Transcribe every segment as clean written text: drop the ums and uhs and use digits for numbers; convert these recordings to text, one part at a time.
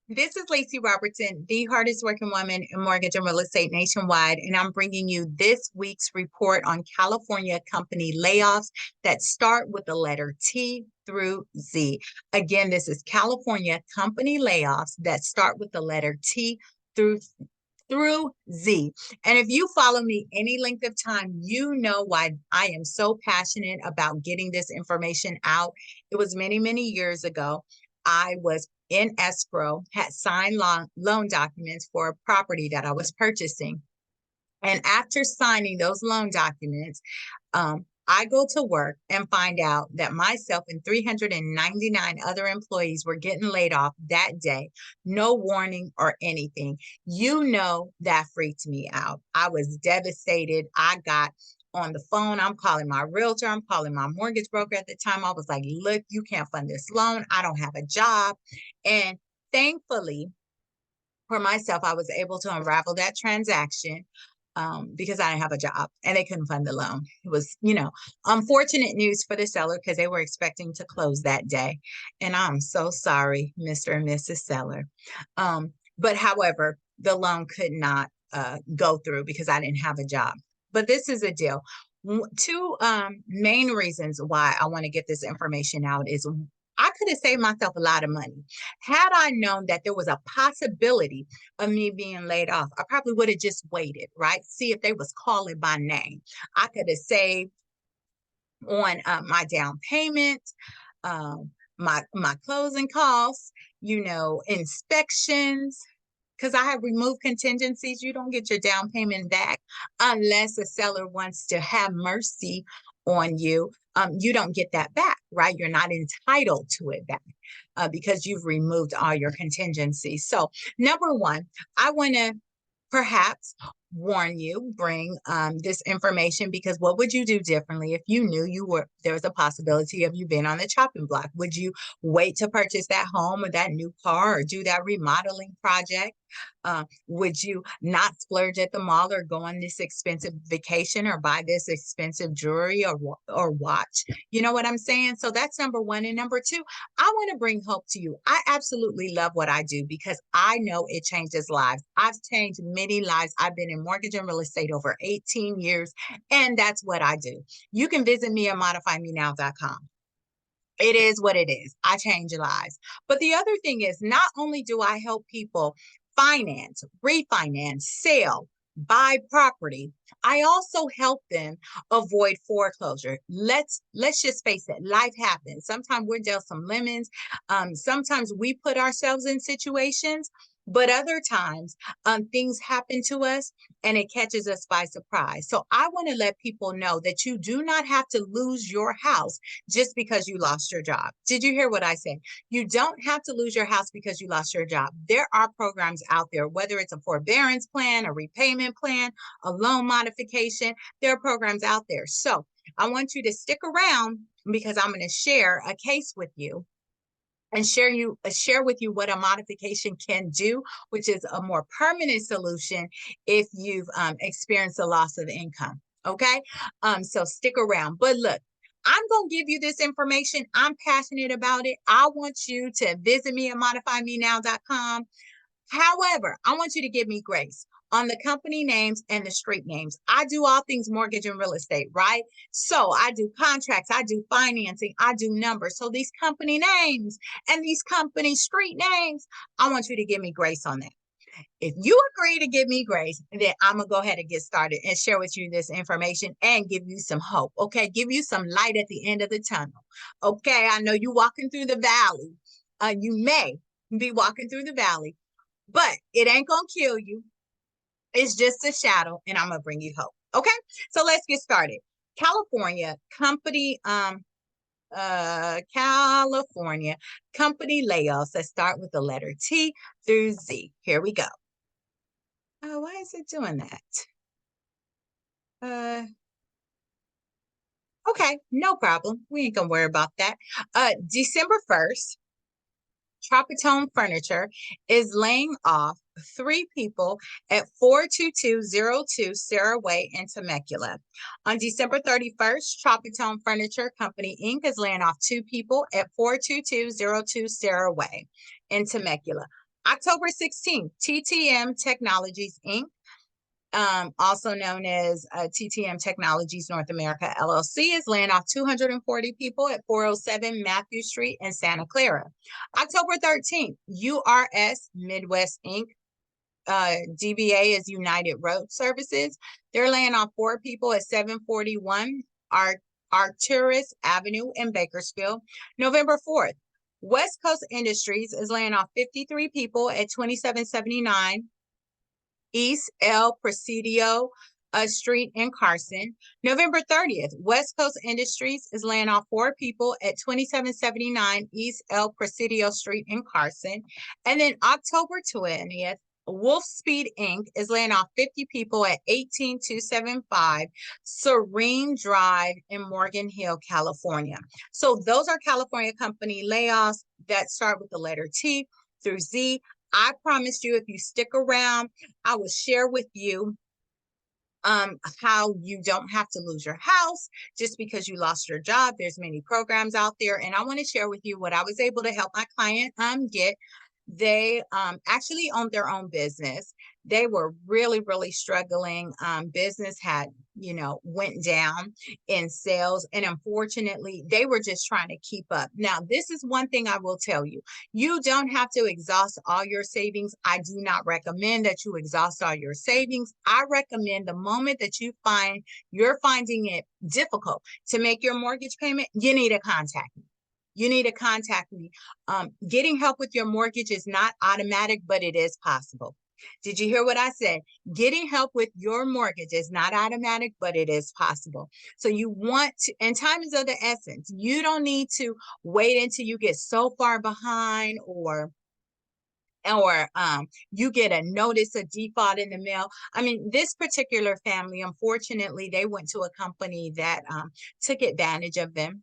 This is Lacey Robertson, the hardest working woman in mortgage and real estate nationwide, and I'm bringing you this week's report on California company layoffs that start with the letter T through Z. Again, this is California company layoffs that start with the letter T through Z. And if you follow me any length of time, you know why I am so passionate about getting this information out. It was many, many years ago. I was in escrow, had signed loan documents for a property that I was purchasing. And after signing those loan documents, I go to work and find out that myself and 399 other employees were getting laid off that day. No warning or anything. You know, that freaked me out. I was devastated. I got on the phone. I'm calling my realtor. I'm calling my mortgage broker at the time. I was like, look, you can't fund this loan. I don't have a job. And thankfully, for myself, I was able to unravel that transaction because I didn't have a job and they couldn't fund the loan. It was, unfortunate news for the seller because they were expecting to close that day. And I'm so sorry, Mr. and Mrs. Seller. But however, the loan could not go through because I didn't have a job. But this is a deal. Two main reasons why I want to get this information out is I could have saved myself a lot of money. Had I known that there was a possibility of me being laid off, I probably would have just waited, right? See if they was calling by name. I could have saved on my down payment, my closing costs, inspections, because I have removed contingencies. You don't get your down payment back unless a seller wants to have mercy on you. You don't get that back, right? You're not entitled to it back because you've removed all your contingencies. So, number one, I want to perhaps warn you, bring this information, because what would you do differently if you knew there was a possibility of you being on the chopping block? Would you wait to purchase that home or that new car or do that remodeling project? Would you not splurge at the mall or go on this expensive vacation or buy this expensive jewelry or watch? You know what I'm saying? So that's number one. And number two, I want to bring hope to you. I absolutely love what I do because I know it changes lives. I've changed many lives. I've been in mortgage and real estate over 18 years, and that's what I do. You can visit me at modifymenow.com. It is what it is. I change lives. But the other thing is, not only do I help people finance, refinance, sell, buy property, I also help them avoid foreclosure. Let's just face it, life happens. Sometimes we're dealt some lemons. Sometimes we put ourselves in situations, but other times things happen to us and it catches us by surprise. So I want to let people know that you do not have to lose your house just because you lost your job. Did you hear what I said? You don't have to lose your house because you lost your job. There are programs out there, whether it's a forbearance plan, a repayment plan, a loan modification, there are programs out there. So I want you to stick around because I'm going to share a case with you and share with you what a modification can do, which is a more permanent solution if you've experienced a loss of income. Okay, so stick around. But look, I'm going to give you this information. I'm passionate about it. I want you to visit me at modifymenow.com. However, I want you to give me grace on the company names and the street names. I do all things mortgage and real estate, right? So I do contracts, I do financing, I do numbers. So these company names and these company street names, I want you to give me grace on that. If you agree to give me grace, then I'm going to go ahead and get started and share with you this information and give you some hope. Okay. Give you some light at the end of the tunnel. Okay. I know you're walking through the valley. You may be walking through the valley, but it ain't going to kill you. It's just a shadow, and I'm going to bring you hope. Okay. So let's get started. California company layoffs that start with the letter T through Z. Here we go. Why is it doing that? Okay, no problem. We ain't gonna worry about that. December 1st, Tropitone Furniture is laying off 3 people at 42202 Sarah Way in Temecula. On December 31st, Tropitone Furniture Company Inc. is laying off 2 people at 42202 Sarah Way in Temecula. October 16th, TTM Technologies, Inc., also known as TTM Technologies North America, LLC, is laying off 240 people at 407 Matthew Street in Santa Clara. October 13th, URS Midwest, Inc., DBA is United Road Services. They're laying off 4 people at 741 Arcturus Avenue in Bakersfield. November 4th, West Coast Industries is laying off 53 people at 2779 East El Presidio Street in Carson. November 30th, West Coast Industries is laying off 4 people at 2779 East El Presidio Street in Carson. And then October 20th, Wolf Speed Inc. is laying off 50 people at 18275 Serene Drive in Morgan Hill, California. So those are California company layoffs that start with the letter T through Z. I promised you, if you stick around, I will share with you how you don't have to lose your house just because you lost your job. There's many programs out there, and I want to share with you what I was able to help my client get. They actually owned their own business. They were really, really struggling. Business had, went down in sales. And unfortunately, they were just trying to keep up. Now, this is one thing I will tell you. You don't have to exhaust all your savings. I do not recommend that you exhaust all your savings. I recommend the moment that you're finding it difficult to make your mortgage payment, you need to contact me. You need to contact me. Getting help with your mortgage is not automatic, but it is possible. Did you hear what I said? Getting help with your mortgage is not automatic, but it is possible. So you want to, and time is of the essence. You don't need to wait until you get so far behind or you get a notice of default in the mail. I mean, this particular family, unfortunately, they went to a company that took advantage of them.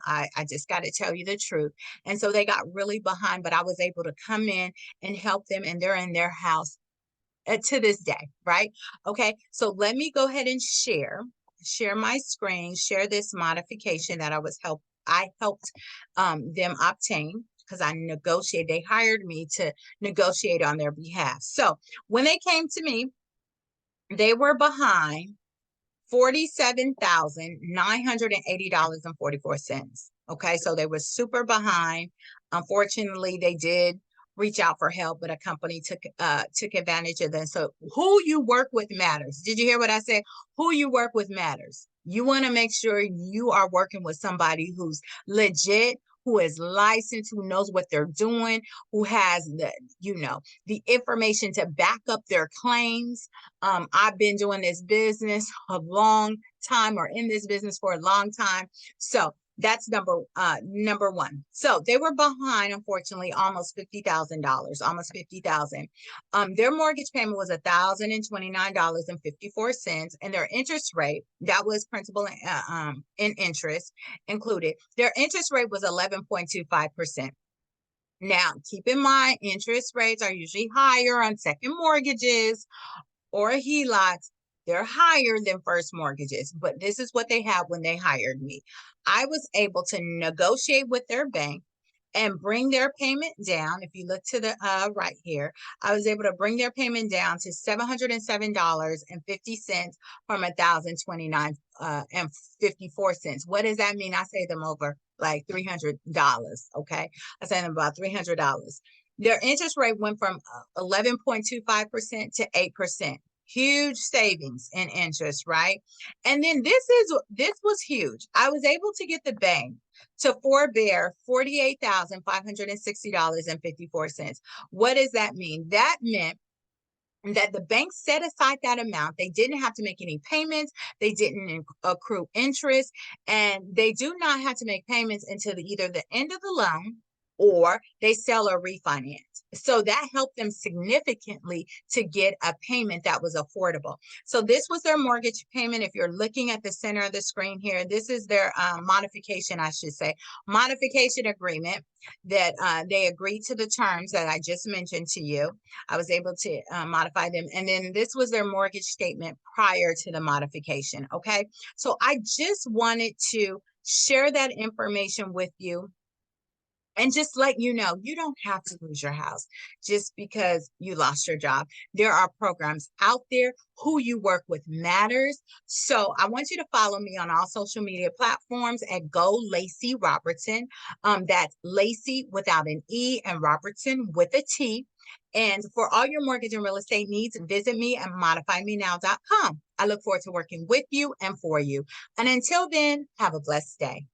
I just got to tell you the truth. And so they got really behind, but I was able to come in and help them, and they're in their house to this day, right? Okay, so let me go ahead and share my screen, share this modification that I helped them obtain, because they hired me to negotiate on their behalf. So when they came to me, they were behind $47,980.44. Okay, so they were super behind. Unfortunately, they did reach out for help, but a company took advantage of them. So who you work with matters. Did you hear what I said? Who you work with matters. You want to make sure you are working with somebody who's legit, who is licensed, who knows what they're doing, who has the information to back up their claims. I've been doing this business a long time, or in this business for a long time. So that's number one. So they were behind, unfortunately, almost $50,000, almost $50,000. Their mortgage payment was $1,029.54, and their interest rate, that was principal in interest included. Their interest rate was 11.25%. Now, keep in mind, interest rates are usually higher on second mortgages or HELOCs. They're higher than first mortgages, but this is what they had when they hired me. I was able to negotiate with their bank and bring their payment down. If you look to the right here, I was able to bring their payment down to $707.50 from $1,029.54. What does that mean? I save them over like $300. Okay, I save them about $300. Their interest rate went from 11.25% to 8%. Huge savings in interest, right? And then this was huge. I was able to get the bank to forbear $48,560.54. What does that mean? That meant that the bank set aside that amount. They didn't have to make any payments. They didn't accrue interest, and they do not have to make payments until either the end of the loan or they sell or refinance. So that helped them significantly to get a payment that was affordable. So this was their mortgage payment. If you're looking at the center of the screen here, this is their modification agreement that they agreed to the terms that I just mentioned to you. I was able to modify them. And then this was their mortgage statement prior to the modification. Okay. So I just wanted to share that information with you And just let you know, you don't have to lose your house just because you lost your job. There are programs out there. Who you work with matters. So I want you to follow me on all social media platforms at Go Lacey Robertson. That's Lacey without an E and Robertson with a T. And for all your mortgage and real estate needs, visit me at modifymenow.com. I look forward to working with you and for you. And until then, have a blessed day.